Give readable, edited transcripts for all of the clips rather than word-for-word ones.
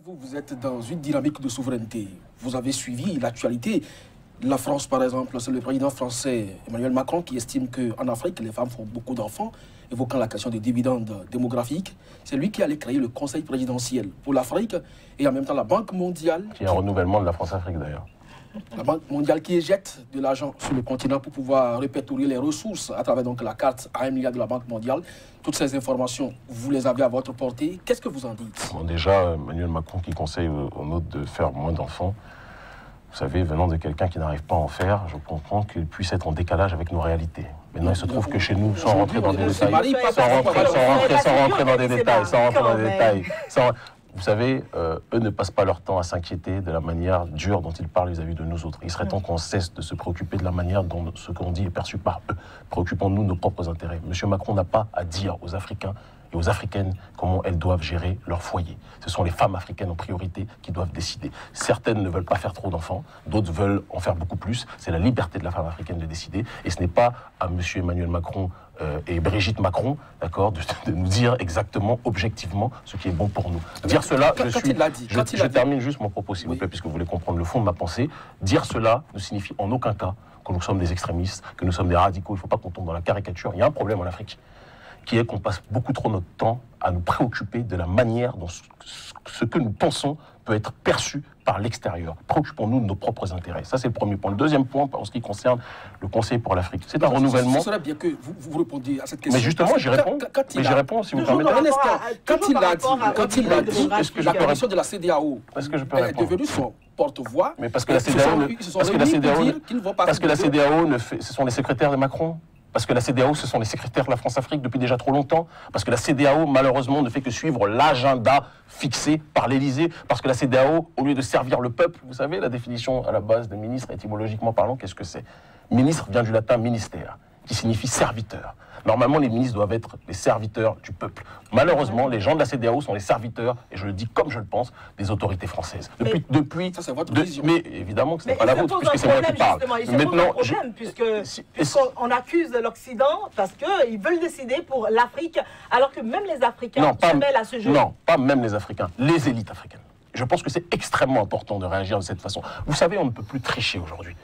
Vous êtes dans une dynamique de souveraineté. Vous avez suivi l'actualité. La France, par exemple, c'est le président français Emmanuel Macron qui estime qu'en Afrique, les femmes font beaucoup d'enfants, évoquant la question des dividendes démographiques. C'est lui qui allait créer le Conseil présidentiel pour l'Afrique et en même temps la Banque mondiale. Qui est un renouvellement de la France-Afrique d'ailleurs. La Banque mondiale qui éjecte de l'argent sur le continent pour pouvoir répertorier les ressources à travers donc la carte à 1 milliard de la Banque mondiale. Toutes ces informations, vous les avez à votre portée. Qu'est-ce que vous en dites? Bon, déjà, Emmanuel Macron qui conseille aux nôtres de faire moins d'enfants. Vous savez, venant de quelqu'un qui n'arrive pas à en faire, je comprends qu'il puisse être en décalage avec nos réalités. Maintenant, il se trouve que chez nous, sans rentrer dans des détails, sans rentrer dans des détails, vous savez, eux ne passent pas leur temps à s'inquiéter de la manière dure dont ils parlent vis-à-vis de nous autres. Il serait temps qu'on cesse de se préoccuper de la manière dont ce qu'on dit est perçu par eux. Préoccupons-nous de nos propres intérêts. Monsieur Macron n'a pas à dire aux Africains et aux Africaines comment elles doivent gérer leur foyer. Ce sont les femmes africaines en priorité qui doivent décider. Certaines ne veulent pas faire trop d'enfants, d'autres veulent en faire beaucoup plus. C'est la liberté de la femme africaine de décider. Et ce n'est pas à monsieur Emmanuel Macron et Brigitte Macron, d'accord, de nous dire exactement, objectivement, ce qui est bon pour nous. Dire cela, je termine juste mon propos, s'il vous plaît, puisque vous voulez comprendre le fond de ma pensée. Dire cela ne signifie en aucun cas que nous sommes des extrémistes, que nous sommes des radicaux. Il ne faut pas qu'on tombe dans la caricature. Il y a un problème en Afrique, qui est qu'on passe beaucoup trop notre temps à nous préoccuper de la manière dont ce que nous pensons peut être perçu par l'extérieur. Préoccupons-nous de nos propres intérêts. Ça, c'est le premier point. Le deuxième point, en ce qui concerne le Conseil pour l'Afrique, c'est un renouvellement... Ce serait bien que vous répondiez à cette question. Mais justement, j'y réponds. Mais j'y réponds, si vous permettez. Un instant, quand il a dit la commission de la CEDEAO est devenue son porte-voix, mais parce que la CEDEAO, ce sont les secrétaires de Macron. Parce que la CEDEAO, ce sont les secrétaires de la France-Afrique depuis déjà trop longtemps. Parce que la CEDEAO, malheureusement, ne fait que suivre l'agenda fixé par l'Élysée. Parce que la CEDEAO, au lieu de servir le peuple, vous savez, la définition à la base de ministre, étymologiquement parlant, qu'est-ce que c'est? Ministre vient du latin ministère, qui signifie serviteur. Normalement, les ministres doivent être les serviteurs du peuple. Malheureusement, les gens de la CEDEAO sont les serviteurs, et je le dis comme je le pense, des autorités françaises. Depuis ça, c'est votre vision. Mais évidemment que ce n'est pas la vôtre, puisque c'est moi qui parle. Maintenant, puisqu'on accuse l'Occident parce qu'ils veulent décider pour l'Afrique, alors que même les Africains se mêlent à ce jeu. Non, pas même les Africains, les élites africaines. Je pense que c'est extrêmement important de réagir de cette façon. Vous savez, on ne peut plus tricher aujourd'hui.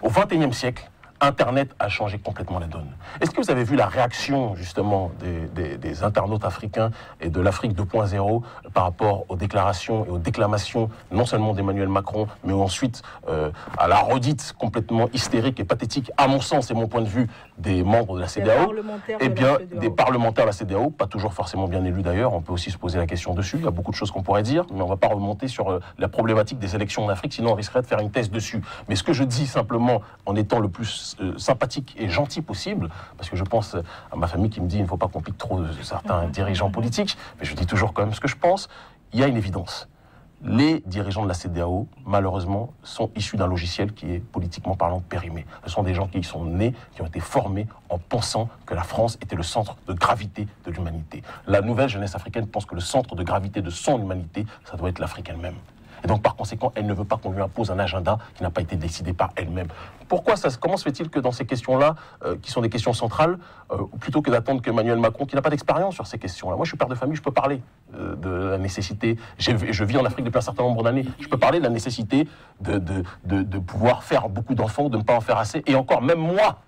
Au XXIe siècle, Internet a changé complètement la donne. Est-ce que vous avez vu la réaction, justement, des internautes africains et de l'Afrique 2.0 par rapport aux déclarations et aux déclamations, non seulement d'Emmanuel Macron, mais ensuite à la redite complètement hystérique et pathétique, à mon sens et mon point de vue, des membres de la CEDEAO? Eh bien, des parlementaires de la CEDEAO, pas toujours forcément bien élus d'ailleurs, on peut aussi se poser la question dessus, il y a beaucoup de choses qu'on pourrait dire, mais on ne va pas remonter sur la problématique des élections en Afrique, sinon on risquerait de faire une thèse dessus. Mais ce que je dis simplement, en étant le plus sympathique et gentil possible, parce que je pense à ma famille qui me dit il ne faut pas qu'on pique trop de certains dirigeants politiques, mais je dis toujours quand même ce que je pense. Il y a une évidence. Les dirigeants de la CEDEAO, malheureusement, sont issus d'un logiciel qui est politiquement parlant périmé. Ce sont des gens qui sont nés, qui ont été formés en pensant que la France était le centre de gravité de l'humanité. La nouvelle jeunesse africaine pense que le centre de gravité de son humanité, ça doit être l'Afrique elle-même. Et donc, par conséquent, elle ne veut pas qu'on lui impose un agenda qui n'a pas été décidé par elle-même. Comment se fait-il que dans ces questions-là, qui sont des questions centrales, plutôt que d'attendre qu'Emmanuel Macron, qui n'a pas d'expérience sur ces questions-là, moi je suis père de famille, je peux parler de la nécessité, je vis en Afrique depuis un certain nombre d'années, je peux parler de la nécessité de pouvoir faire beaucoup d'enfants, de ne pas en faire assez, et encore, même moi,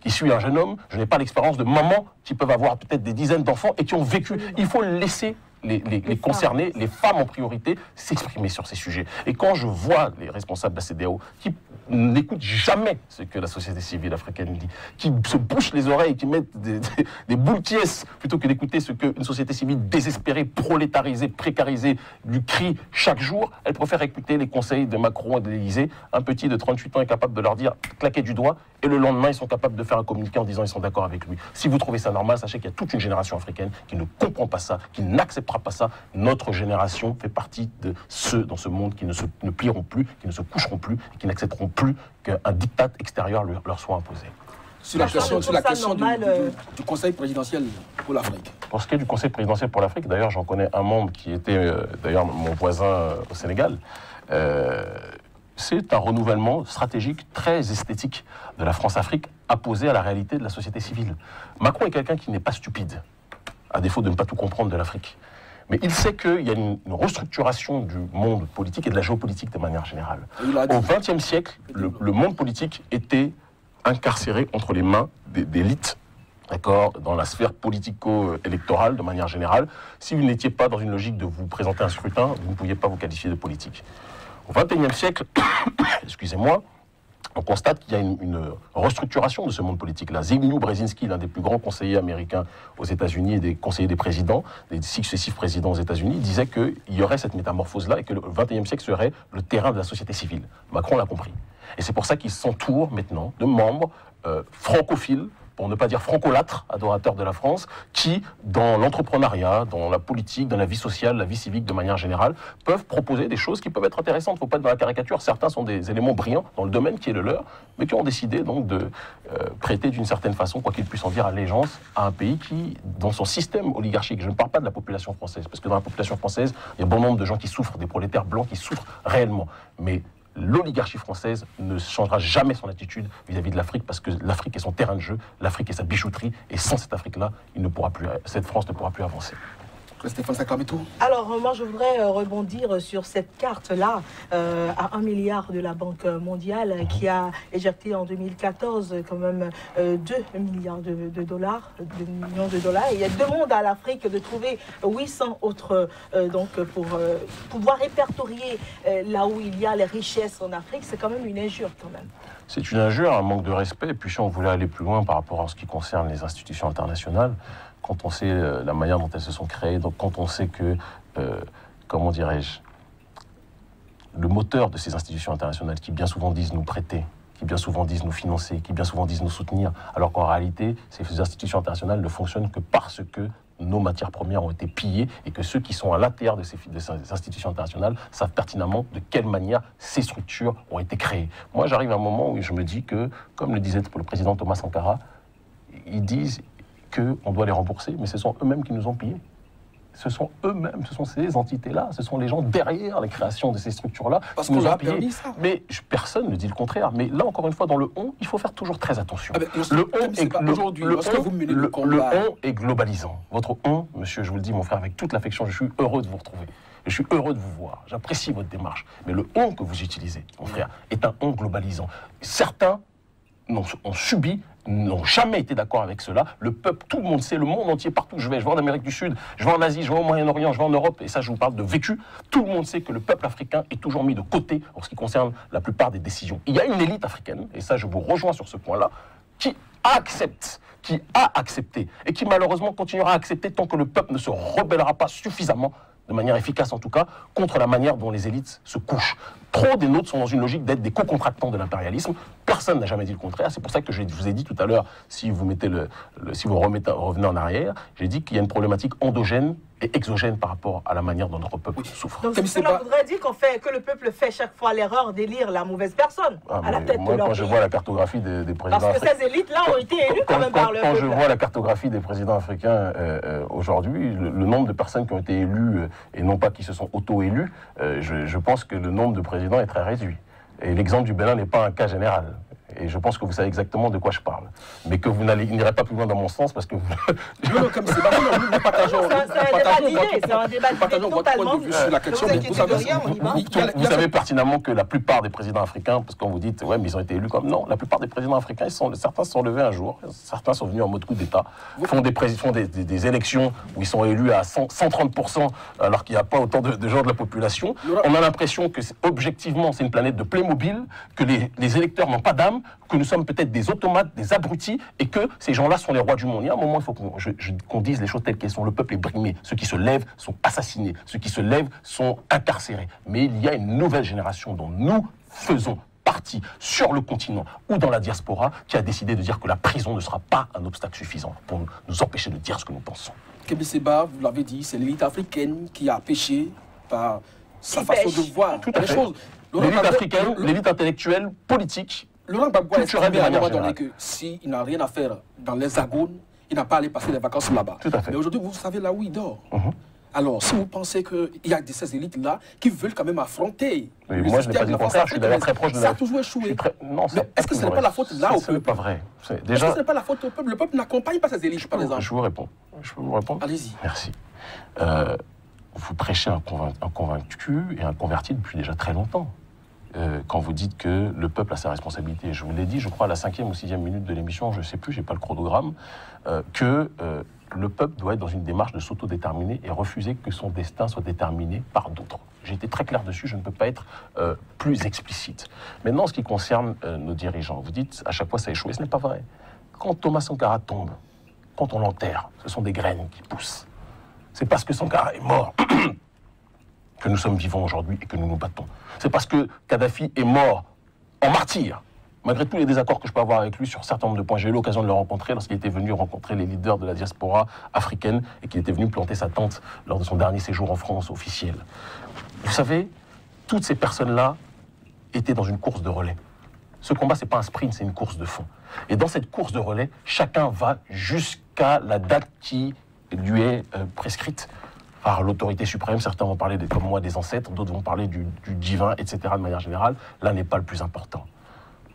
qui suis un jeune homme, je n'ai pas l'expérience de mamans qui peuvent avoir peut-être des dizaines d'enfants et qui ont vécu. Il faut laisser les concernés, les femmes en priorité, s'exprimer sur ces sujets. Et quand je vois les responsables de la CEDEAO qui n'écoutent jamais ce que la société civile africaine dit, qui se bouchent les oreilles, qui mettent des boules pièces plutôt que d'écouter ce qu'une société civile désespérée, prolétarisée, précarisée lui crie chaque jour, elle préfère écouter les conseils de Macron et de l'Élysée. Un petit de 38 ans est capable de leur dire claquer du doigt et le lendemain ils sont capables de faire un communiqué en disant ils sont d'accord avec lui. Si vous trouvez ça normal, sachez qu'il y a toute une génération africaine qui ne comprend pas ça, qui n'acceptera pas ça. Notre génération fait partie de ceux dans ce monde qui ne plieront plus, qui ne se coucheront plus et qui n'accepteront plus qu'un diktat extérieur leur soit imposé. Sur la question du Conseil présidentiel pour l'Afrique. Pour ce qui est du Conseil présidentiel pour l'Afrique, d'ailleurs j'en connais un membre qui était d'ailleurs mon voisin au Sénégal. C'est un renouvellement stratégique très esthétique de la France-Afrique apposé à la réalité de la société civile. Macron est quelqu'un qui n'est pas stupide, à défaut de ne pas tout comprendre de l'Afrique. Mais il sait qu'il y a une restructuration du monde politique et de la géopolitique de manière générale. Au XXe siècle, le monde politique était incarcéré entre les mains d'élites, d'accord, dans la sphère politico-électorale de manière générale. Si vous n'étiez pas dans une logique de vous présenter un scrutin, vous ne pouviez pas vous qualifier de politique. Au XXIe siècle, excusez-moi, on constate qu'il y a une restructuration de ce monde politique-là. Zbigniew Brzezinski, l'un des plus grands conseillers américains aux États-Unis et des conseillers des présidents, des successifs présidents aux États-Unis, disait qu'il y aurait cette métamorphose-là et que le XXIe siècle serait le terrain de la société civile. Macron l'a compris. Et c'est pour ça qu'il s'entoure maintenant de membres francophiles, pour ne pas dire francolâtres, adorateurs de la France, qui, dans l'entrepreneuriat, dans la politique, dans la vie sociale, la vie civique de manière générale, peuvent proposer des choses qui peuvent être intéressantes. Il ne faut pas être dans la caricature. Certains sont des éléments brillants dans le domaine qui est le leur, mais qui ont décidé donc de prêter d'une certaine façon, quoi qu'il puisse en dire, allégeance à un pays qui, dans son système oligarchique, je ne parle pas de la population française, parce que dans la population française, il y a bon nombre de gens qui souffrent, des prolétaires blancs qui souffrent réellement. Mais l'oligarchie française ne changera jamais son attitude vis-à-vis de l'Afrique, parce que l'Afrique est son terrain de jeu, l'Afrique est sa bijouterie, et sans cette Afrique-là, cette France ne pourra plus avancer. Stéphane Sacramento. Alors, moi, je voudrais rebondir sur cette carte-là, à 1 milliard de la Banque mondiale, qui a éjecté en 2014 quand même 2 milliards de dollars, 2 millions de dollars. Et il demande à l'Afrique de trouver 800 autres, donc, pour pouvoir répertorier là où il y a les richesses en Afrique. C'est quand même une injure, quand même. C'est une injure, un manque de respect. Et puis, si on voulait aller plus loin par rapport à ce qui concerne les institutions internationales, quand on sait la manière dont elles se sont créées, donc quand on sait que, comment dirais-je, le moteur de ces institutions internationales qui bien souvent disent nous prêter, qui bien souvent disent nous financer, qui bien souvent disent nous soutenir, alors qu'en réalité, ces institutions internationales ne fonctionnent que parce que nos matières premières ont été pillées et que ceux qui sont à l'intérieur de ces institutions internationales savent pertinemment de quelle manière ces structures ont été créées. Moi, j'arrive à un moment où je me dis que, comme le disait le président Thomas Sankara, ils disent qu'on doit les rembourser, mais ce sont eux-mêmes qui nous ont pillés. Ce sont eux-mêmes, ce sont ces entités-là, ce sont les gens derrière la création de ces structures-là qui nous ont pillés. Mais personne ne dit le contraire. Mais là, encore une fois, dans le on, il faut faire toujours très attention. Le on est globalisant. Votre on, monsieur, je vous le dis, mon frère, avec toute l'affection, je suis heureux de vous retrouver. Je suis heureux de vous voir. J'apprécie votre démarche. Mais le on que vous utilisez, mon frère, est un on globalisant. Certains ont subi, n'ont jamais été d'accord avec cela. Le peuple, tout le monde sait, le monde entier, partout où je vais en Amérique du Sud, je vais en Asie, je vais au Moyen-Orient, je vais en Europe, et ça je vous parle de vécu, tout le monde sait que le peuple africain est toujours mis de côté en ce qui concerne la plupart des décisions. Il y a une élite africaine, et ça je vous rejoins sur ce point-là, qui a accepté, et qui malheureusement continuera à accepter tant que le peuple ne se rebellera pas suffisamment, de manière efficace en tout cas, contre la manière dont les élites se couchent. Trop des nôtres sont dans une logique d'être des co-contractants de l'impérialisme. Personne n'a jamais dit le contraire. C'est pour ça que je vous ai dit tout à l'heure, si vous revenez en arrière, j'ai dit qu'il y a une problématique endogène et exogène par rapport à la manière dont notre peuple souffre. Donc cela voudrait dire que le peuple fait chaque fois l'erreur d'élire la mauvaise personne à la tête de leur pays. Quand je vois la cartographie des présidents africains... Parce que ces élites-là ont été élues quand même par le peuple. Quand je vois la cartographie des présidents africains aujourd'hui, le nombre de personnes qui ont été élues et non pas qui se sont auto-élus, je pense que le nombre de présidents est très réduit. Et l'exemple du Bénin n'est pas un cas général. Et je pense que vous savez exactement de quoi je parle. Mais que vous n'irez pas plus loin dans mon sens parce que... Non, comme c'est pas nous partageons... C'est un débat d'idées totalement... Vous savez pertinemment que la plupart des présidents africains, parce que quand vous dites, ouais, mais ils ont été élus comme... Non, la plupart des présidents africains, certains se sont levés un jour, certains sont venus en mode coup d'État, font des élections où ils sont élus à 130%, alors qu'il n'y a pas autant de gens de la population. On a l'impression que, objectivement, c'est une planète de Playmobil, que les électeurs n'ont pas d'âme, que nous sommes peut-être des automates, des abrutis, et que ces gens-là sont les rois du monde. Il y a un moment, il faut qu'on dise les choses telles qu'elles sont. Le peuple est brimé. Ceux qui se lèvent sont assassinés. Ceux qui se lèvent sont incarcérés. Mais il y a une nouvelle génération dont nous faisons partie sur le continent ou dans la diaspora qui a décidé de dire que la prison ne sera pas un obstacle suffisant pour nous empêcher de dire ce que nous pensons. Kémy Séba, vous l'avez dit, c'est l'élite africaine qui a péché par sa façon de voir les choses. L'élite africaine, l'élite intellectuelle, politique, Laurent Gbagbo a estimé à un moment donné que s'il n'a rien à faire dans l'Hexagone, il n'a pas à aller passer les vacances là-bas. Mais aujourd'hui, vous savez là où il dort. Alors, si vous pensez qu'il y a ces élites-là qui veulent quand même affronter... Mais moi, je n'ai pas dit le contraire, je suis d'ailleurs très proche de la... Ça a toujours échoué. Non, est-ce que ce n'est pas la faute là au peuple? Ce n'est pas vrai. Est-ce que ce n'est pas la faute au peuple? Le peuple n'accompagne pas ces élites, par exemple. Je vous réponds. Je peux vous répondre? Allez-y. Merci. vous prêchez un convaincu et un converti depuis déjà très longtemps. Quand vous dites que le peuple a sa responsabilité. Je vous l'ai dit, je crois, à la 5e ou 6e minute de l'émission, je ne sais plus, je n'ai pas le chronogramme, que le peuple doit être dans une démarche de s'autodéterminer et refuser que son destin soit déterminé par d'autres. J'ai été très clair dessus, je ne peux pas être plus explicite. Maintenant, en ce qui concerne nos dirigeants, vous dites à chaque fois ça a échoué, ce n'est pas vrai. Quand Thomas Sankara tombe, quand on l'enterre, ce sont des graines qui poussent. C'est parce que Sankara est mort que nous sommes vivants aujourd'hui et que nous nous battons. C'est parce que Kadhafi est mort en martyr, malgré tous les désaccords que je peux avoir avec lui sur un certain nombre de points. J'ai eu l'occasion de le rencontrer lorsqu'il était venu rencontrer les leaders de la diaspora africaine et qu'il était venu planter sa tente lors de son dernier séjour en France officiel. Vous savez, toutes ces personnes-là étaient dans une course de relais. Ce combat, ce n'est pas un sprint, c'est une course de fond. Et dans cette course de relais, chacun va jusqu'à la date qui lui est prescrite par l'autorité suprême. Certains vont parler, comme moi, des ancêtres, d'autres vont parler du divin, etc. de manière générale. Là n'est pas le plus important.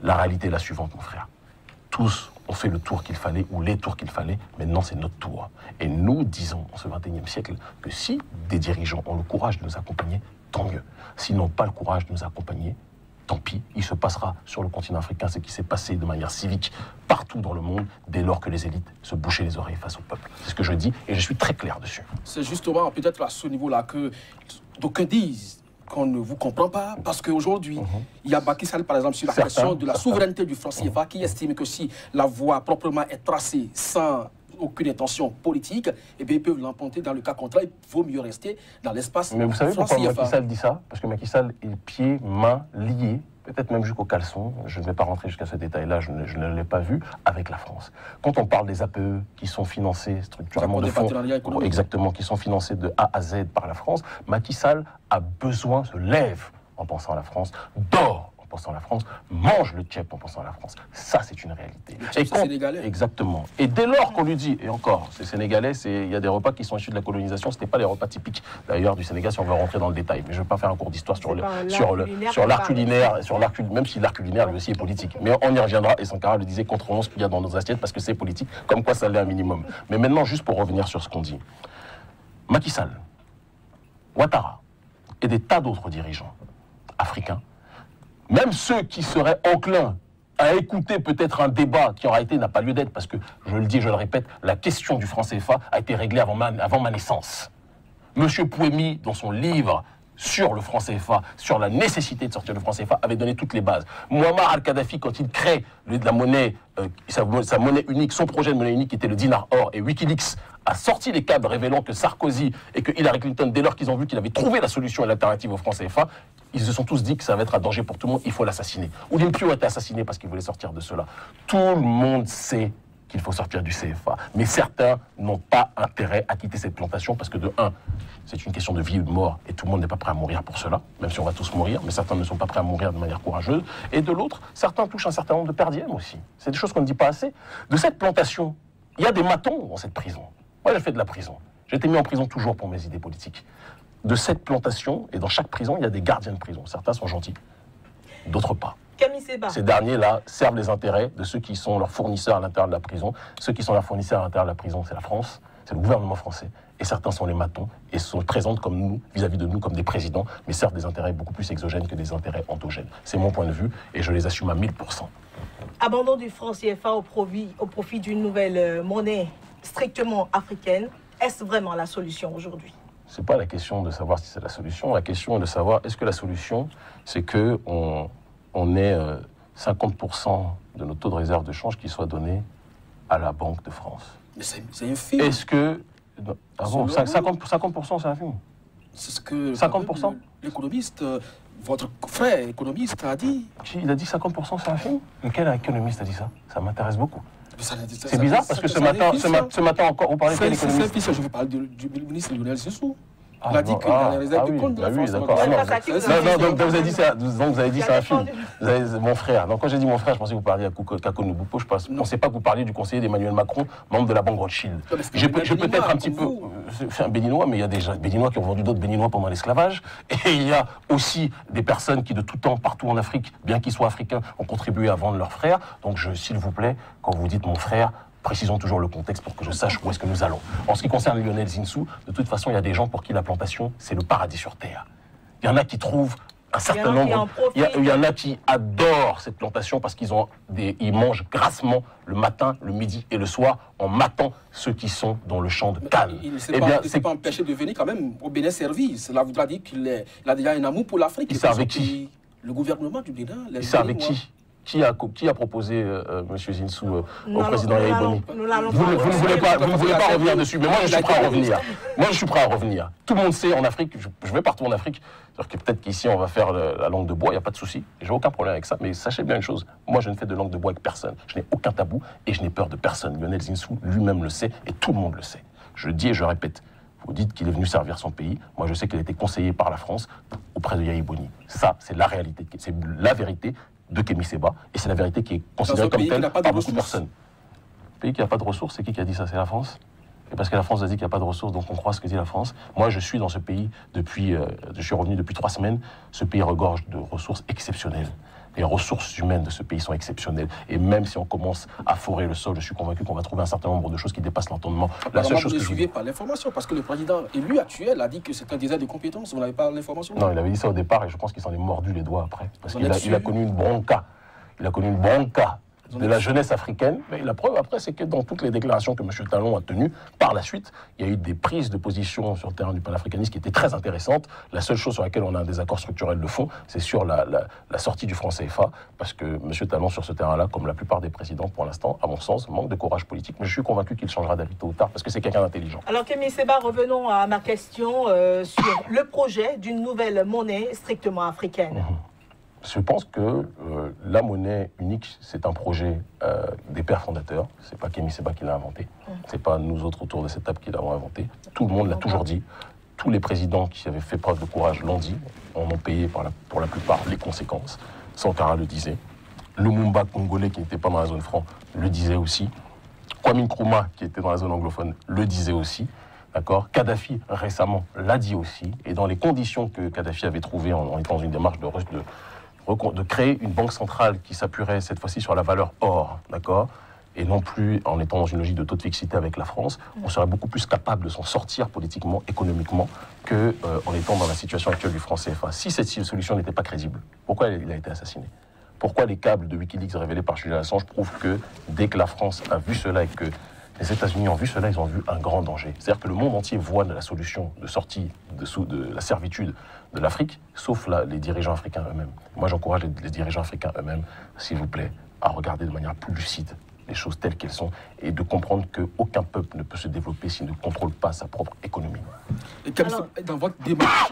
La réalité est la suivante, mon frère. Tous ont fait le tour qu'il fallait, ou les tours qu'il fallait. Maintenant, c'est notre tour. Et nous disons, en ce XXIe siècle, que si des dirigeants ont le courage de nous accompagner, tant mieux. S'ils n'ont pas le courage de nous accompagner, tant pis, il se passera sur le continent africain ce qui s'est passé de manière civique partout dans le monde dès lors que les élites se bouchaient les oreilles face au peuple. C'est ce que je dis et je suis très clair dessus. C'est justement peut-être à ce niveau-là que d'aucuns disent qu'on ne vous comprend pas parce qu'aujourd'hui, il y a Macky Sall par exemple sur la question de la souveraineté du franc CFA qui estime que si la voie proprement est tracée sans aucune intention politique, eh bien, ils peuvent l'emprunter dans le cas contraire, il vaut mieux rester dans l'espace. Mais vous savez pourquoi Macky Sall dit ça? Parce que Macky Sall est pieds, mains liés, peut-être même jusqu'au caleçon, je ne vais pas rentrer jusqu'à ce détail-là, je ne l'ai pas vu, avec la France. Quand on parle des APE qui sont financés structurellement de fonds, exactement, qui sont financés de A à Z par la France, Macky Sall a besoin, se lève en pensant à la France, dort en pensant à la France, mange le tchèp en pensant à la France. Ça, c'est une réalité. Et quand, sénégalais. Exactement. Et dès lors qu'on lui dit, et encore, c'est sénégalais, il y a des repas qui sont issus de la colonisation, ce n'était pas les repas typiques, d'ailleurs, du Sénégal, si on veut rentrer dans le détail. Mais je ne vais pas faire un cours d'histoire sur l'art culinaire, même si l'art culinaire, lui aussi, est politique. Mais on y reviendra, et Sankara le disait, contrôlons ce qu'il y a dans nos assiettes, parce que c'est politique, comme quoi ça l'est un minimum. Mais maintenant, juste pour revenir sur ce qu'on dit. Macky Sall, Ouattara, et des tas d'autres dirigeants africains, même ceux qui seraient enclins à écouter peut-être un débat qui en réalité n'a pas lieu d'être, parce que, je le dis, je le répète, la question du franc CFA a été réglée avant ma naissance. Monsieur Pouemi, dans son livre sur le franc CFA, sur la nécessité de sortir le franc CFA, avait donné toutes les bases. Muammar al-Kadhafi, quand il crée la monnaie, sa monnaie unique, son projet de monnaie unique qui était le dinar or, et Wikileaks a sorti les câbles révélant que Sarkozy et que Hillary Clinton, dès lors qu'ils ont vu qu'il avait trouvé la solution et l'alternative au franc CFA, ils se sont tous dit que ça va être un danger pour tout le monde, il faut l'assassiner. Olim Pio a été assassiné parce qu'il voulait sortir de cela. Tout le monde sait qu'il faut sortir du CFA. Mais certains n'ont pas intérêt à quitter cette plantation parce que de un, c'est une question de vie ou de mort et tout le monde n'est pas prêt à mourir pour cela, même si on va tous mourir, mais certains ne sont pas prêts à mourir de manière courageuse. Et de l'autre, certains touchent un certain nombre de perdièmes aussi. C'est des choses qu'on ne dit pas assez. De cette plantation, il y a des matons dans cette prison. Moi, j'ai fait de la prison. J'ai été mis en prison toujours pour mes idées politiques. De cette plantation, et dans chaque prison, il y a des gardiens de prison. Certains sont gentils, d'autres pas. Ces derniers-là servent les intérêts de ceux qui sont leurs fournisseurs à l'intérieur de la prison. Ceux qui sont leurs fournisseurs à l'intérieur de la prison, c'est la France, c'est le gouvernement français. Et certains sont les matons et se présentent comme nous, vis-à-vis de nous, comme des présidents, mais servent des intérêts beaucoup plus exogènes que des intérêts endogènes. C'est mon point de vue et je les assume à 1000%. Abandon du franc CFA au profit d'une nouvelle monnaie strictement africaine, est-ce vraiment la solution aujourd'hui? Ce n'est pas la question de savoir si c'est la solution. La question est de savoir, est-ce que la solution, c'est qu'on ait 50% de nos taux de réserve de change qui soient donnés à la Banque de France? Mais c'est un film. Est-ce que... Ah bon, 50% c'est un film? C'est ce que 50%? L'économiste, votre frère économiste a dit. Il a dit 50% c'est un film? Mais quel économiste a dit ça? Ça m'intéresse beaucoup. C'est bizarre parce que ce matin encore, vous parlez de quel économiste? Je veux parler du ministre Lionel Sissou. Il a dit que dans les réserves de compte de la France... Donc vous avez dit ça, c'est un film. Mon frère. Donc quand j'ai dit mon frère, je pensais que vous parliez à Kako Nubupo. Je ne pensais pas que vous parliez du conseiller d'Emmanuel Macron, membre de la banque Rothschild. J'ai peut-être un petit peu fait un béninois, mais il y a déjà des béninois qui ont vendu d'autres béninois pendant l'esclavage. Et il y a aussi des personnes qui de tout temps, partout en Afrique, bien qu'ils soient africains, ont contribué à vendre leurs frères. Donc s'il vous plaît, quand vous dites mon frère, Précisons toujours le contexte pour que je sache où est-ce que nous allons. En ce qui concerne Lionel Zinsou, de toute façon, il y a des gens pour qui la plantation, c'est le paradis sur terre. Il y en a qui trouvent un certain nombre. Il y en a qui adorent cette plantation parce qu'ils mangent grassement le matin, le midi et le soir en matant ceux qui sont dans le champ de canne. Il ne s'est pas empêché de venir quand même au Bénin servir. Cela voudra dire qu'il a déjà un amour pour l'Afrique. Il sert avec qui? Le gouvernement du Bénin. Il sert avec qui? Qui a proposé M. Zinsou au président Yahya Boni? Vous ne voulez pas revenir dessus, mais moi je suis prêt à revenir. Moi je suis prêt à revenir. Tout le monde sait en Afrique, je vais partout en Afrique, que peut-être qu'ici on va faire la langue de bois, il n'y a pas de souci. J'ai aucun problème avec ça, mais sachez bien une chose, moi je ne fais de langue de bois avec personne. Je n'ai aucun tabou et je n'ai peur de personne. Lionel Zinsou lui-même le sait et tout le monde le sait. Je dis et je répète. Vous dites qu'il est venu servir son pays. Moi, je sais qu'il a été conseillé par la France auprès de Yahya Boni. Ça, c'est la réalité, c'est la vérité de Kémy Séba, et c'est la vérité qui est considérée comme telle par beaucoup de personnes. Un pays qui n'a pas de ressources, c'est qui a dit ça? C'est la France. Et parce que la France a dit qu'il n'y a pas de ressources, donc on croit ce que dit la France. Moi, je suis dans ce pays depuis, je suis revenu depuis 3 semaines. Ce pays regorge de ressources exceptionnelles. Les ressources humaines de ce pays sont exceptionnelles. Et même si on commence à forer le sol, je suis convaincu qu'on va trouver un certain nombre de choses qui dépassent l'entendement. La seule chose que je ne pas l'information, parce que le président élu actuel a dit que c'est un désert de compétences. Vous n'avez pas l'information? Non, il avait dit ça au départ et je pense qu'il s'en est mordu les doigts après. Parce qu'il a connu une bronca. Il a connu une bronca de la jeunesse africaine. Mais la preuve après, c'est que dans toutes les déclarations que M. Talon a tenues, par la suite, il y a eu des prises de position sur le terrain du panafricanisme qui étaient très intéressantes. La seule chose sur laquelle on a un désaccord structurel de fond, c'est sur la sortie du franc CFA, parce que M. Talon, sur ce terrain-là, comme la plupart des présidents pour l'instant, à mon sens, manque de courage politique. Mais je suis convaincu qu'il changera d'avis tôt ou tard, parce que c'est quelqu'un d'intelligent. Alors, Kémy Séba, revenons à ma question sur le projet d'une nouvelle monnaie strictement africaine. Je pense que la monnaie unique, c'est un projet des pères fondateurs. C'est pas Kémy Séba qui l'a inventé. C'est pas nous autres autour de cette table qui l'avons inventé. Tout le monde l'a toujours dit. Tous les présidents qui avaient fait preuve de courage l'ont dit. On en payé pour la plupart les conséquences. Sankara le disait. Lumumba congolais, qui n'était pas dans la zone franc, le disait aussi. Kwame Nkrumah, qui était dans la zone anglophone, le disait aussi. D'accord. Kadhafi, récemment, l'a dit aussi. Et dans les conditions que Kadhafi avait trouvées en étant dans une démarche de créer une banque centrale qui s'appuierait cette fois-ci sur la valeur or, d'accord, et non plus en étant dans une logique de taux de fixité avec la France, on serait beaucoup plus capable de s'en sortir politiquement, économiquement, qu'en étant dans la situation actuelle du franc CFA. Si cette solution n'était pas crédible, pourquoi il a été assassiné? Pourquoi les câbles de Wikileaks révélés par Julian Assange prouvent que dès que la France a vu cela et que les États-Unis ont vu cela, ils ont vu un grand danger. C'est-à-dire que le monde entier voit la solution de sortie de la servitude de l'Afrique, sauf les dirigeants africains eux-mêmes. Moi, j'encourage les dirigeants africains eux-mêmes, s'il vous plaît, à regarder de manière plus lucide les choses telles qu'elles sont et de comprendre qu'aucun peuple ne peut se développer s'il ne contrôle pas sa propre économie. Et dans votre démarche,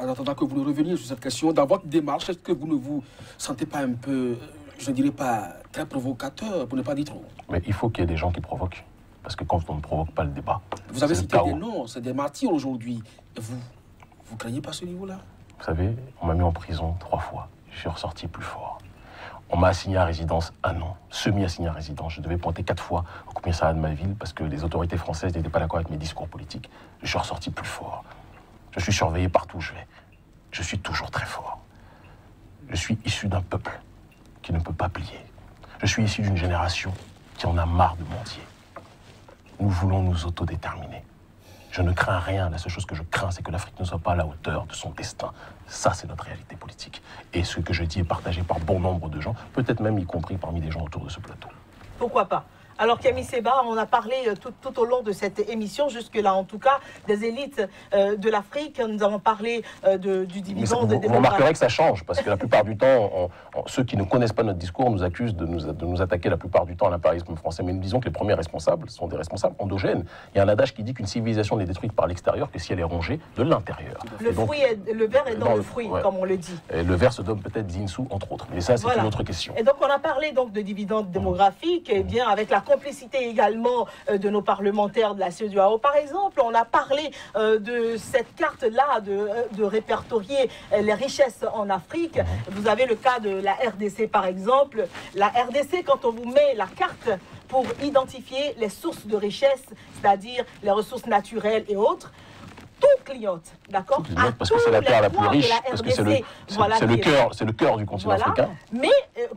en attendant que vous ne reveniez sur cette question, dans votre démarche, est-ce que vous ne vous sentez pas un peu, je ne dirais pas très provocateur, pour ne pas dire trop? Mais il faut qu'il y ait des gens qui provoquent. Parce que quand on ne provoque pas le débat, vous avez cité des noms, c'est des martyrs aujourd'hui. Vous craignez pas ce niveau-là? Vous savez, on m'a mis en prison 3 fois. Je suis ressorti plus fort. On m'a assigné à résidence 1 an, semi-assigné à résidence. Je devais pointer 4 fois au commissariat de ma ville parce que les autorités françaises n'étaient pas d'accord avec mes discours politiques. Je suis ressorti plus fort. Je suis surveillé partout où je vais. Je suis toujours très fort. Je suis issu d'un peuple qui ne peut pas plier. Je suis issu d'une génération qui en a marre de mentir. Nous voulons nous autodéterminer. Je ne crains rien. La seule chose que je crains, c'est que l'Afrique ne soit pas à la hauteur de son destin. Ça, c'est notre réalité politique. Et ce que je dis est partagé par bon nombre de gens, peut-être même y compris parmi les gens autour de ce plateau. Pourquoi pas? Alors Kémy Séba, on a parlé tout au long de cette émission, jusque-là en tout cas, des élites de l'Afrique. Nous avons parlé du dividende démographique. Vous remarquerez que ça change, parce que la plupart du temps, ceux qui ne connaissent pas notre discours nous accusent de nous attaquer la plupart du temps à l'impérialisme français. Mais nous disons que les premiers responsables sont des responsables endogènes. Il y a un adage qui dit qu'une civilisation n'est détruite par l'extérieur que si elle est rongée de l'intérieur. Le verre est dans le fruit, ouais, comme on le dit. Et le verre se donne peut-être Zinsou, entre autres. Mais ça, c'est une autre question. Et donc on a parlé donc de dividende démographique, et bien avec la complicité également de nos parlementaires de la CEDEAO. Par exemple, on a parlé de cette carte-là, de répertorier les richesses en Afrique. Vous avez le cas de la RDC, par exemple. La RDC, quand on vous met la carte pour identifier les sources de richesse, c'est-à-dire les ressources naturelles et autres, tout clignote, d'accord? Parce que c'est la terre la plus riche, parce que c'est le cœur du continent africain. Mais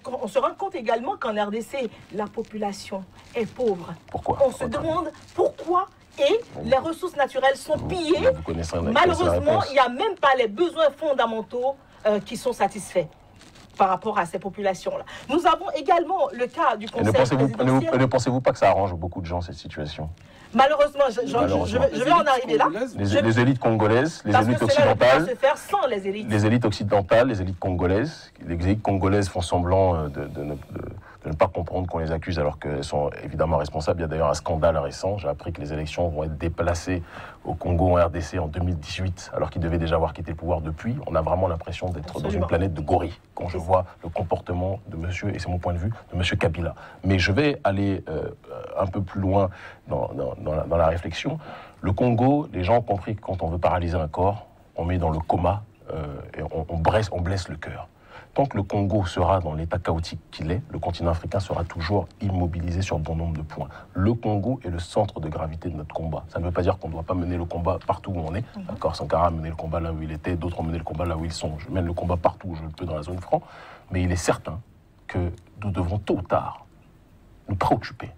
on se rend compte également qu'en RDC, la population est pauvre. Pourquoi? On se demande pourquoi. Et les ressources naturelles sont pillées. Malheureusement, il n'y a même pas les besoins fondamentaux qui sont satisfaits par rapport à ces populations-là. Nous avons également le cas du Conseil présidentiel. Ne pensez-vous pas que ça arrange beaucoup de gens, cette situation? Malheureusement, je vais en arriver là. Les élites congolaises, les élites occidentales, se faire sans les élites. Les élites occidentales, les élites congolaises. Les élites congolaises font semblant de ne pas comprendre qu'on les accuse alors qu'elles sont évidemment responsables. Il y a d'ailleurs un scandale récent. J'ai appris que les élections vont être déplacées au Congo, en RDC, en 2018, alors qu'ils devaient déjà avoir quitté le pouvoir depuis. On a vraiment l'impression d'être dans une planète de gorilles quand je vois le comportement de monsieur, et c'est mon point de vue, de monsieur Kabila. Mais je vais aller un peu plus loin dans la réflexion. Le Congo, les gens ont compris que quand on veut paralyser un corps, on met dans le coma et on blesse le cœur. Tant que le Congo sera dans l'état chaotique qu'il est, le continent africain sera toujours immobilisé sur bon nombre de points. Le Congo est le centre de gravité de notre combat. Ça ne veut pas dire qu'on ne doit pas mener le combat partout où on est. D'accord, Sankara a mené le combat là où il était, d'autres ont mené le combat là où ils sont. Je mène le combat partout où je le peux dans la zone franc. Mais il est certain que nous devons tôt ou tard nous préoccuper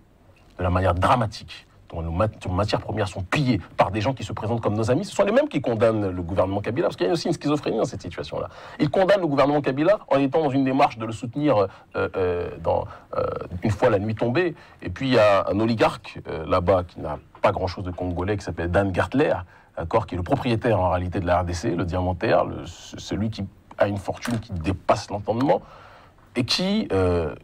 de la manière dramatique dont nos matières premières sont pillées par des gens qui se présentent comme nos amis. Ce sont les mêmes qui condamnent le gouvernement Kabila, parce qu'il y a aussi une schizophrénie dans cette situation-là. Ils condamnent le gouvernement Kabila en étant dans une démarche de le soutenir une fois la nuit tombée. Et puis il y a un oligarque là-bas qui n'a pas grand-chose de congolais, qui s'appelle Dan Gertler, qui est le propriétaire en réalité de la RDC, le diamantaire, celui qui a une fortune qui dépasse l'entendement, et qui,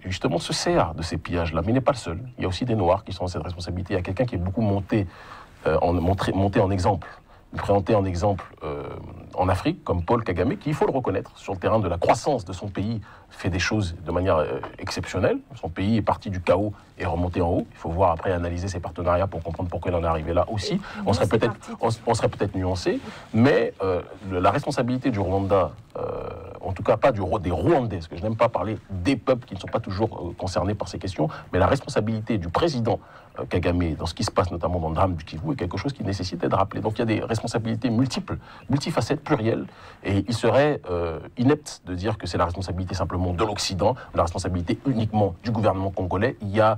justement, se sert de ces pillages-là. Mais il n'est pas le seul. Il y a aussi des Noirs qui sont dans cette responsabilité. Il y a quelqu'un qui est beaucoup monté en exemple, présenté en exemple en Afrique, comme Paul Kagame, qui, il faut le reconnaître, sur le terrain de la croissance de son pays, fait des choses de manière exceptionnelle. Son pays est parti du chaos et remonté en haut. Il faut voir après, analyser ses partenariats pour comprendre pourquoi il en est arrivé là aussi. On serait peut-être nuancé, mais la responsabilité du Rwanda, en tout cas pas des Rwandais, parce que je n'aime pas parler des peuples qui ne sont pas toujours concernés par ces questions, mais la responsabilité du président Kagame dans ce qui se passe notamment dans le drame du Kivu est quelque chose qui nécessite d'être rappelé. Donc il y a des responsabilités multiples, multifacettes, plurielles, et il serait inepte de dire que c'est la responsabilité simplement de l'Occident, la responsabilité uniquement du gouvernement congolais. Il y a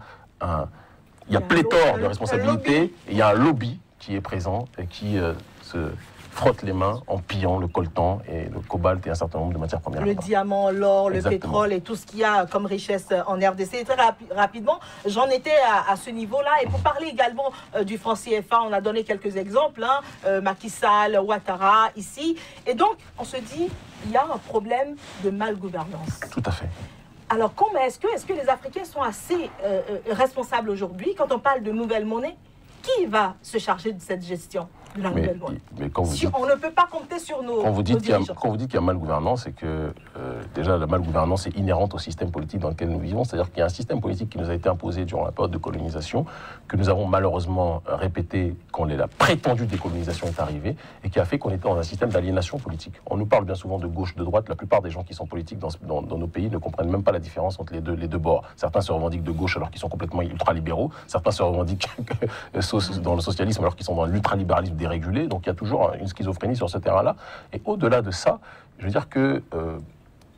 pléthore de responsabilités, et il y a un lobby qui est présent et qui se frotte les mains en pillant le coltan et le cobalt et un certain nombre de matières premières. Le diamant, l'or, le pétrole et tout ce qu'il y a comme richesse en RDC. Très rapidement, j'en étais à ce niveau-là. Et pour parler également du franc CFA, on a donné quelques exemples, Macky Sall, Ouattara, ici. Et donc, on se dit, il y a un problème de malgouvernance. Tout à fait. Alors, est-ce que les Africains sont assez responsables aujourd'hui quand on parle de nouvelle monnaie? Qui va se charger de cette gestion de la nouvelle monnaie? On ne peut pas compter sur nos dirigeants. Quand vous dites qu'il y a malgouvernance, c'est que déjà la malgouvernance est inhérente au système politique dans lequel nous vivons. C'est-à-dire qu'il y a un système politique qui nous a été imposé durant la période de colonisation, que nous avons malheureusement répété quand la prétendue décolonisation est arrivée, et qui a fait qu'on était dans un système d'aliénation politique. On nous parle bien souvent de gauche, de droite. La plupart des gens qui sont politiques dans nos pays ne comprennent même pas la différence entre les deux bords. Certains se revendiquent de gauche alors qu'ils sont complètement ultralibéraux. Certains se revendiquent dans le socialisme alors qu'ils sont dans l'ultralibéralisme dérégulé. Donc il y a toujours une schizophrénie sur ce terrain-là. Et au-delà de ça, je veux dire que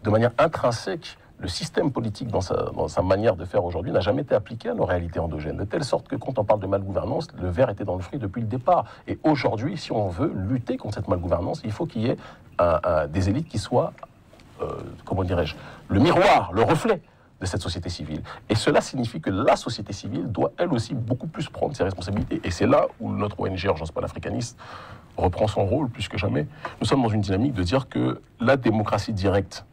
de manière intrinsèque, le système politique dans sa manière de faire aujourd'hui n'a jamais été appliqué à nos réalités endogènes. De telle sorte que quand on parle de malgouvernance, le ver était dans le fruit depuis le départ. Et aujourd'hui, si on veut lutter contre cette malgouvernance, il faut qu'il y ait des élites qui soient, comment dirais-je, le miroir, le reflet de cette société civile. Et cela signifie que la société civile doit elle aussi beaucoup plus prendre ses responsabilités. Et c'est là où notre ONG Urgence panafricaniste reprend son rôle plus que jamais. Nous sommes dans une dynamique de dire que la démocratie directe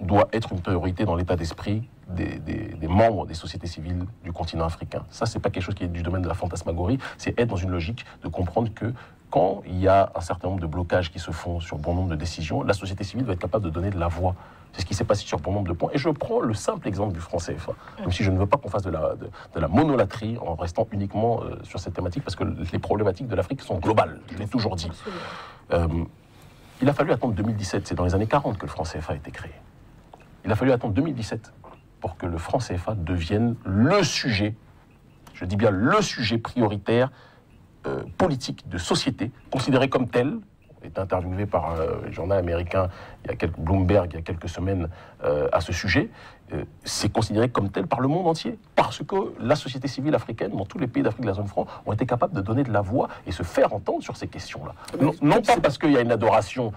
doit être une priorité dans l'état d'esprit des membres des sociétés civiles du continent africain. Ça, c'est pas quelque chose qui est du domaine de la fantasmagorie, c'est être dans une logique de comprendre que quand il y a un certain nombre de blocages qui se font sur bon nombre de décisions, la société civile doit être capable de donner de la voix. C'est ce qui s'est passé sur bon nombre de points. Et je prends le simple exemple du franc CFA, même si je ne veux pas qu'on fasse de la monolatrie en restant uniquement sur cette thématique, parce que les problématiques de l'Afrique sont globales, je l'ai toujours dit. Il a fallu attendre 2017, c'est dans les années 40 que le franc CFA a été créé. Il a fallu attendre 2017 pour que le franc CFA devienne le sujet, je dis bien le sujet prioritaire politique, de société, considérée comme telle, est interviewé par un journal américain, Bloomberg, il y a quelques semaines, à ce sujet, c'est considéré comme tel par le monde entier. Parce que la société civile africaine, dans tous les pays d'Afrique de la zone franc, ont été capables de donner de la voix et se faire entendre sur ces questions-là. Non pas parce qu'il y a une adoration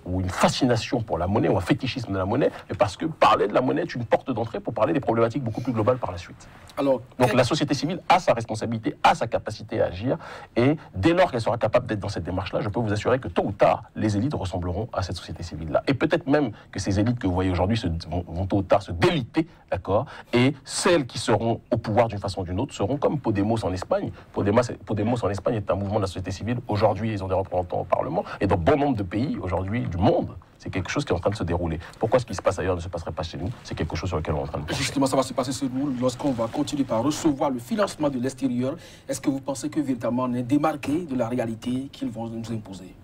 ou une fascination pour la monnaie ou un fétichisme de la monnaie, mais parce que parler de la monnaie est une porte d'entrée pour parler des problématiques beaucoup plus globales par la suite. Alors, donc la société civile a sa responsabilité, a sa capacité à agir, et dès lors qu'elle sera capable d'être dans cette démarche-là, je peux vous assurer que tôt ou tard, les élites ressembleront à cette société civile-là. Et peut-être même que ces élites que vous voyez aujourd'hui vont tôt ou tard se déliter, d'accord, et celles qui seront au pouvoir d'une façon ou d'une autre seront comme Podemos en Espagne. Podemos en Espagne est un mouvement de la société civile. Aujourd'hui, ils ont des représentants au Parlement, et dans bon nombre de pays aujourd'hui du monde, c'est quelque chose qui est en train de se dérouler. Pourquoi ce qui se passe ailleurs ne se passerait pas chez nous? C'est quelque chose sur lequel on est en train de penser. Justement, ça va se passer chez nous lorsqu'on va continuer par recevoir le financement de l'extérieur. Est-ce que vous pensez que véritablement on est démarqué de la réalité qu'ils vont nous imposer?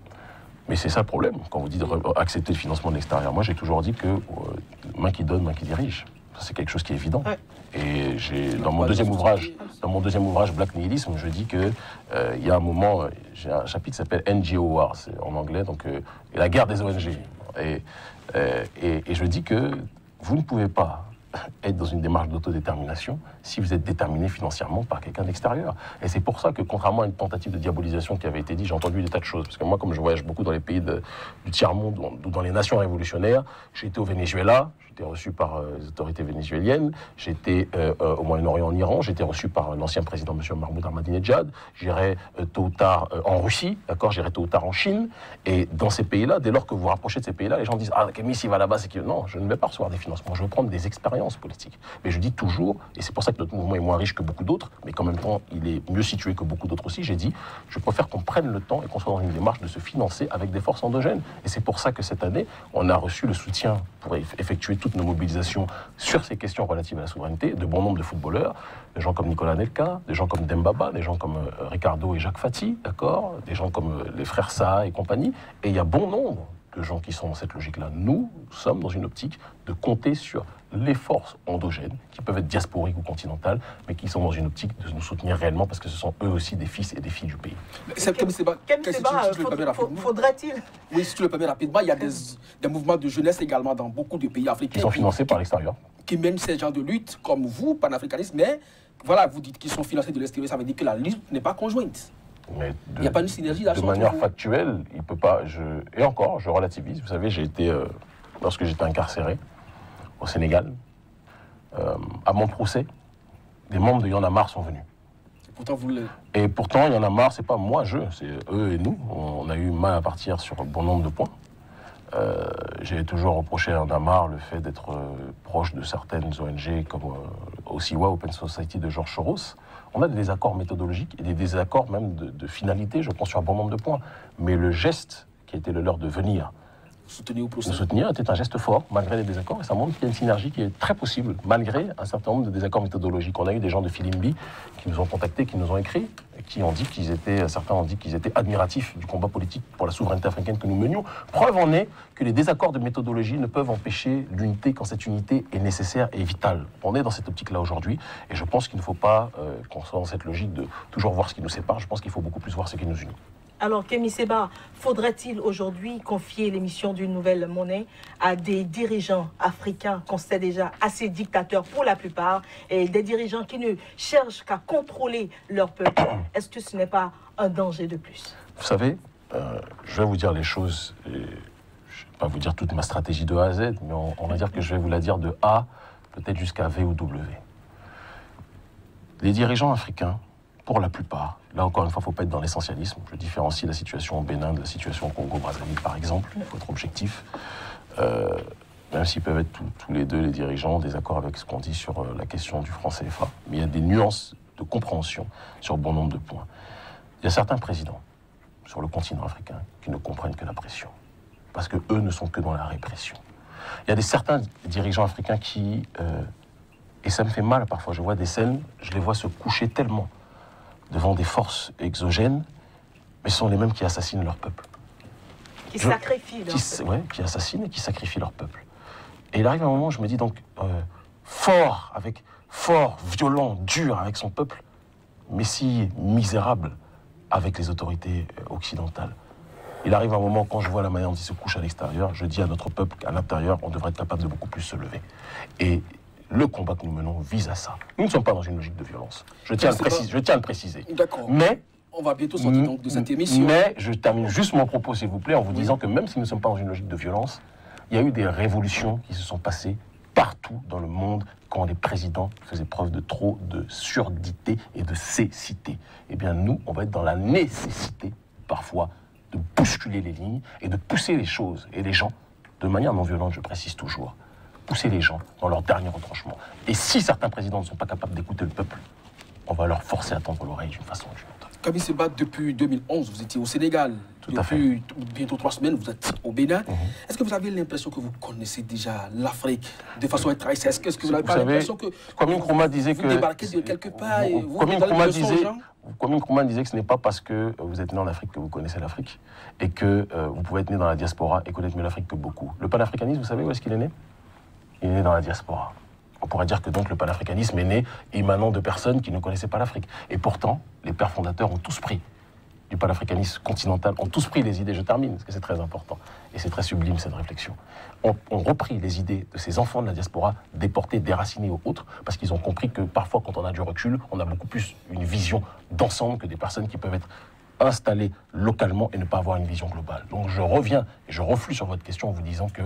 Mais c'est ça le problème, quand vous dites accepter le financement de l'extérieur. Moi, j'ai toujours dit que main qui donne, main qui dirige. C'est quelque chose qui est évident. Ouais. Et dans mon deuxième ouvrage, Black Nihilism, je dis que il y a un moment, j'ai un chapitre qui s'appelle NGO War, c'est en anglais, donc la guerre des ONG. Et je dis que vous ne pouvez pas être dans une démarche d'autodétermination si vous êtes déterminé financièrement par quelqu'un d'extérieur. Et c'est pour ça que, contrairement à une tentative de diabolisation qui avait été dit, j'ai entendu des tas de choses. Parce que moi, comme je voyage beaucoup dans les pays du tiers-monde, ou dans les nations révolutionnaires, j'ai été au Venezuela, j'ai été reçu par les autorités vénézuéliennes, j'ai été au Moyen-Orient, en Iran, j'ai été reçu par l'ancien président, M. Mahmoud Ahmadinejad, j'irai tôt ou tard en Russie, d'accord, j'irai tôt ou tard en Chine. Et dans ces pays-là, dès lors que vous vous rapprochez de ces pays-là, les gens disent « Ah, Kémy, s'il va là-bas, c'est que... » Non, je ne vais pas recevoir des financements, je veux prendre des expériences politiques. Mais je dis toujours, et c'est pour ça que notre mouvement est moins riche que beaucoup d'autres, mais qu'en même temps, il est mieux situé que beaucoup d'autres aussi, j'ai dit, je préfère qu'on prenne le temps et qu'on soit dans une démarche de se financer avec des forces endogènes. Et c'est pour ça que cette année, on a reçu le soutien pour effectuer toutes nos mobilisations sur ces questions relatives à la souveraineté de bon nombre de footballeurs, des gens comme Nicolas Nelka, des gens comme Dembaba, des gens comme Ricardo et Jacques Fati, d'accord, des gens comme les frères Saha et compagnie. Et il y a bon nombre de gens qui sont dans cette logique-là. Nous sommes dans une optique de compter sur les forces endogènes, qui peuvent être diasporiques ou continentales, mais qui sont dans une optique de nous soutenir réellement, parce que ce sont eux aussi des fils et des filles du pays. Faudrait-il... Oui, si tu le permets rapidement, il y a des mouvements de jeunesse également dans beaucoup de pays africains. Qui sont financés par l'extérieur. Qui mènent ces genres de lutte, comme vous, panafricanistes, mais voilà, vous dites qu'ils sont financés de l'extérieur, ça veut dire que la lutte n'est pas conjointe. Mais il n'y a pas une synergie là. De manière factuelle, il ne peut pas... Et encore, je relativise. Vous savez, j'ai été, lorsque j'étais incarcéré au Sénégal, à mon procès, des membres de Y'en a marre sont venus. Et pourtant, Y'en a marre, c'est pas moi, c'est eux et nous. On a eu mal à partir sur un bon nombre de points. J'ai toujours reproché à Y'en a marre le fait d'être proche de certaines ONG comme OSIWA, Open Society de Georges Soros. On a des désaccords méthodologiques et des désaccords même de finalité, je pense, sur un bon nombre de points. Mais le geste qui a été le leur de venir nous soutenir était un geste fort, malgré les désaccords, et ça montre qu'il y a une synergie qui est très possible, malgré un certain nombre de désaccords méthodologiques. On a eu des gens de Filimbi qui nous ont contactés, qui nous ont écrit, et qui ont dit certains ont dit qu'ils étaient admiratifs du combat politique pour la souveraineté africaine que nous menions. Preuve en est que les désaccords de méthodologie ne peuvent empêcher l'unité quand cette unité est nécessaire et vitale. On est dans cette optique-là aujourd'hui, et je pense qu'il ne faut pas qu'on soit dans cette logique de toujours voir ce qui nous sépare, je pense qu'il faut beaucoup plus voir ce qui nous unit. Alors, Kémy Séba, faudrait-il aujourd'hui confier l'émission d'une nouvelle monnaie à des dirigeants africains qu'on sait déjà assez dictateurs pour la plupart, et des dirigeants qui ne cherchent qu'à contrôler leur peuple? Est-ce que ce n'est pas un danger de plus? Vous savez, je vais vous dire les choses, et je ne vais pas vous dire toute ma stratégie de A à Z, mais on va dire que je vais vous la dire de A, peut-être jusqu'à V ou W. Les dirigeants africains, pour la plupart, là encore une fois, il ne faut pas être dans l'essentialisme. Je différencie la situation au Bénin de la situation au Congo-Brazzaville, par exemple. Il faut être objectif. Même s'ils peuvent être tous les deux, les dirigeants, en désaccord avec ce qu'on dit sur la question du franc CFA. Mais il y a des nuances de compréhension sur bon nombre de points. Il y a certains présidents sur le continent africain qui ne comprennent que la pression. Parce qu'eux ne sont que dans la répression. Il y a certains dirigeants africains qui... et ça me fait mal parfois. Je vois des scènes, je les vois se coucher tellement devant des forces exogènes, mais ce sont les mêmes qui assassinent leur peuple. Qui sacrifient leur peuple. Ouais, qui assassinent et qui sacrifient leur peuple. Et il arrive un moment où je me dis donc, fort, violent, dur avec son peuple, mais si misérable avec les autorités occidentales. Il arrive un moment, quand je vois la manière dont ils se couchent à l'extérieur, je dis à notre peuple qu'à l'intérieur, on devrait être capable de beaucoup plus se lever. Et le combat que nous menons vise à ça. Nous ne sommes pas dans une logique de violence. Je tiens à le préciser. D'accord. Mais on va bientôt sortir donc de cette émission. Mais je termine juste mon propos, s'il vous plaît, en vous disant que même si nous ne sommes pas dans une logique de violence, il y a eu des révolutions qui se sont passées partout dans le monde quand les présidents faisaient preuve de trop de surdité et de cécité. Eh bien, nous, on va être dans la nécessité, parfois, de bousculer les lignes et de pousser les choses et les gens, de manière non violente, je précise toujours, pousser les gens dans leur dernier retranchement. Et si certains présidents ne sont pas capables d'écouter le peuple, on va leur forcer à tendre l'oreille d'une façon ou d'une autre. Kaby Séba, depuis 2011, vous étiez au Sénégal. Depuis bientôt 3 semaines, vous êtes au Bénin. Est-ce que vous avez l'impression que vous connaissez déjà l'Afrique de façon intrinsèque? Est-ce que vous n'avez pas l'impression que Kwame Nkrumah disait vous débarquez de quelque part et vous donnez des leçons aux gens? Kwame Nkrumah disait que ce n'est pas parce que vous êtes né en Afrique que vous connaissez l'Afrique et que vous pouvez être né dans la diaspora et connaître mieux l'Afrique que beaucoup. Le panafricanisme, vous savez où est-ce qu'il est né? Il est né dans la diaspora. On pourrait dire que donc le panafricanisme est né émanant de personnes qui ne connaissaient pas l'Afrique. Et pourtant, les pères fondateurs ont tous pris du panafricanisme continental, ont tous pris les idées, je termine, parce que c'est très important, et c'est très sublime cette réflexion, ont repris les idées de ces enfants de la diaspora, déportés, déracinés ou autres, parce qu'ils ont compris que parfois, quand on a du recul, on a beaucoup plus une vision d'ensemble que des personnes qui peuvent être installées localement et ne pas avoir une vision globale. Donc je reviens et je reflue sur votre question en vous disant que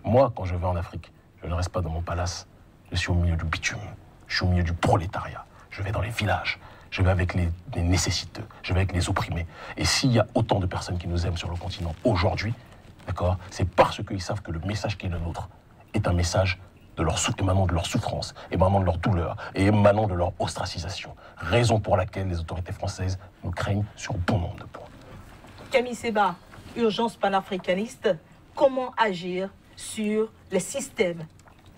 moi, quand je vais en Afrique, je ne reste pas dans mon palace, je suis au milieu du bitume, je suis au milieu du prolétariat, je vais dans les villages, je vais avec les nécessiteux, je vais avec les opprimés. Et s'il y a autant de personnes qui nous aiment sur le continent aujourd'hui, d'accord, c'est parce qu'ils savent que le message qui est le nôtre est un message émanant de leur souffrance, émanant de leur douleur et émanant de leur ostracisation. Raison pour laquelle les autorités françaises nous craignent sur bon nombre de points. Kaby Séba, urgence panafricaniste, comment agir sur les systèmes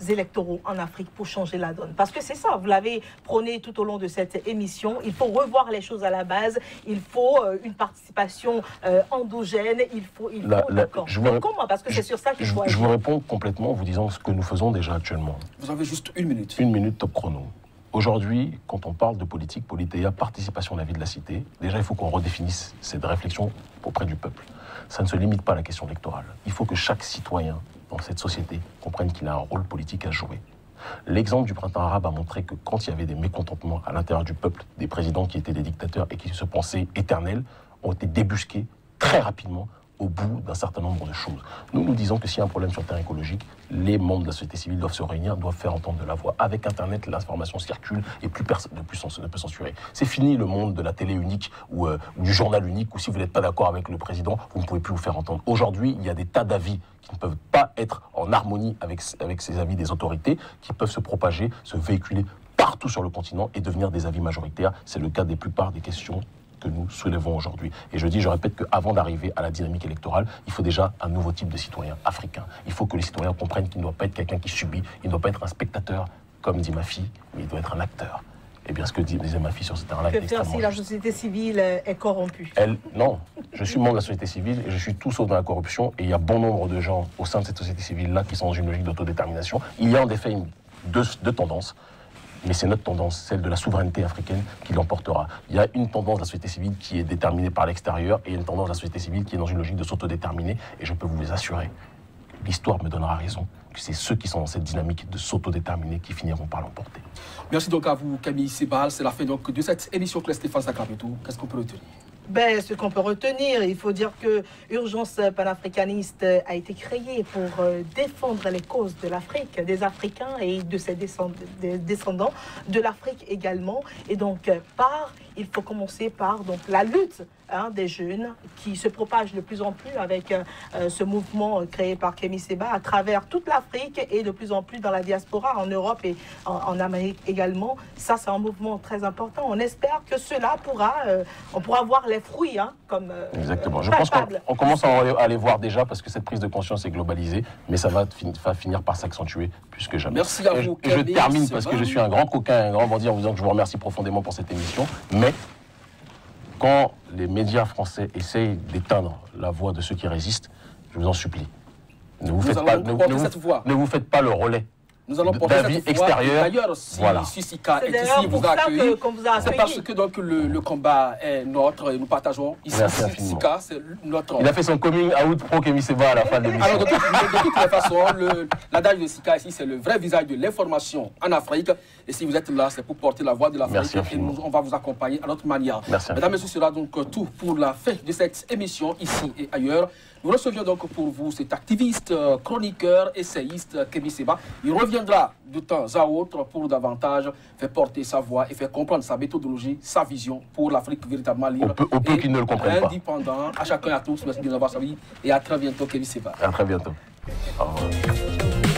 électoraux en Afrique pour changer la donne? Parce que c'est ça, vous l'avez prôné tout au long de cette émission, il faut revoir les choses à la base, il faut une participation endogène, il faut d'accord. Comment? Parce que c'est sur ça qu'il faut agir. Je vous réponds complètement en vous disant ce que nous faisons déjà actuellement. Vous avez juste 1 minute. 1 minute top chrono. Aujourd'hui, quand on parle de politique, politéa, participation à la vie de la cité, déjà il faut qu'on redéfinisse cette réflexion auprès du peuple. Ça ne se limite pas à la question électorale. Il faut que chaque citoyen dans cette société comprennent qu'il a un rôle politique à jouer. L'exemple du printemps arabe a montré que quand il y avait des mécontentements à l'intérieur du peuple, des présidents qui étaient des dictateurs et qui se pensaient éternels, ont été débusqués très rapidement au bout d'un certain nombre de choses. Nous disons que s'il y a un problème sur le terrain écologique, les membres de la société civile doivent se réunir, doivent faire entendre de la voix. Avec Internet, l'information circule et plus personne ne peut censurer. C'est fini le monde de la télé unique ou du journal unique, où si vous n'êtes pas d'accord avec le président, vous ne pouvez plus vous faire entendre. Aujourd'hui, il y a des tas d'avis qui ne peuvent pas être en harmonie avec ces avis des autorités, qui peuvent se propager, se véhiculer partout sur le continent et devenir des avis majoritaires. C'est le cas des plupart des questions que nous soulevons aujourd'hui. Et je répète qu'avant d'arriver à la dynamique électorale, il faut déjà un nouveau type de citoyen africain. Il faut que les citoyens comprennent qu'il ne doit pas être quelqu'un qui subit, il ne doit pas être un spectateur, comme dit ma fille, mais il doit être un acteur. Et bien ce que disait ma fille sur ce terrain-là est extrêmement si la société civile est corrompue? Non, je suis membre de la société civile et je suis tout sauf dans la corruption. Et il y a bon nombre de gens au sein de cette société civile-là qui sont dans une logique d'autodétermination. Il y a en effet deux tendances. Mais c'est notre tendance, celle de la souveraineté africaine, qui l'emportera. Il y a une tendance de la société civile qui est déterminée par l'extérieur et une tendance de la société civile qui est dans une logique de s'autodéterminer. Et je peux vous les assurer, l'histoire me donnera raison, que c'est ceux qui sont dans cette dynamique de s'autodéterminer qui finiront par l'emporter. Merci donc à vous, Kaby Séba. C'est la fin donc de cette émission Claire Stéphane Sacramento. Qu'est-ce qu'on peut retenir? Ce qu'on peut retenir, il faut dire que Urgence panafricaniste a été créée pour défendre les causes de l'Afrique, des Africains et de ses descendants de l'Afrique également. Et donc, il faut commencer par la lutte des jeunes qui se propage de plus en plus avec ce mouvement créé par Kaby Séba à travers toute l'Afrique et de plus en plus dans la diaspora, en Europe et en Amérique également. Ça, c'est un mouvement très important. On espère que cela on pourra voir les fruits comme exactement. Je pense qu'on commence à les voir déjà parce que cette prise de conscience est globalisée, mais ça va finir par s'accentuer plus que jamais. Merci à vous. Et je termine parce que je suis un grand coquin, un grand bandit en vous disant que je vous remercie profondément pour cette émission, mais quand les médias français essayent d'éteindre la voix de ceux qui résistent, je vous en supplie, ne vous faites pas le relais Nous allons porter d'avis cette fois. extérieur. D'ailleurs, si Voilà. Sika C'est est d'ailleurs ici, pour vous a ça accueilli. qu'on vous a C'est accueilli. parce que donc, le combat est notre et nous partageons ici. Merci infiniment. Sika, c'est notre. Il a fait son coming out pro Kémy Séba à la fin de l'émission. Alors, de toutes les façons, l'adage de Sika ici, c'est le vrai visage de l'information en Afrique. Et si vous êtes là, c'est pour porter la voix de l'Afrique. Merci Et infiniment. on va vous accompagner à notre manière. Merci Mesdames et messieurs, ce sera donc tout pour la fin de cette émission ici et ailleurs. Nous recevions donc pour vous cet activiste, chroniqueur, essayiste Kémy Séba. Il reviendra de temps à autre pour davantage faire porter sa voix et faire comprendre sa méthodologie, sa vision pour l'Afrique véritablement libre. On peut qu'ils ne le comprennent pas. Indépendant. À chacun et à tous, merci de nous avoir servi et à très bientôt Kémy Séba. À très bientôt. Au revoir.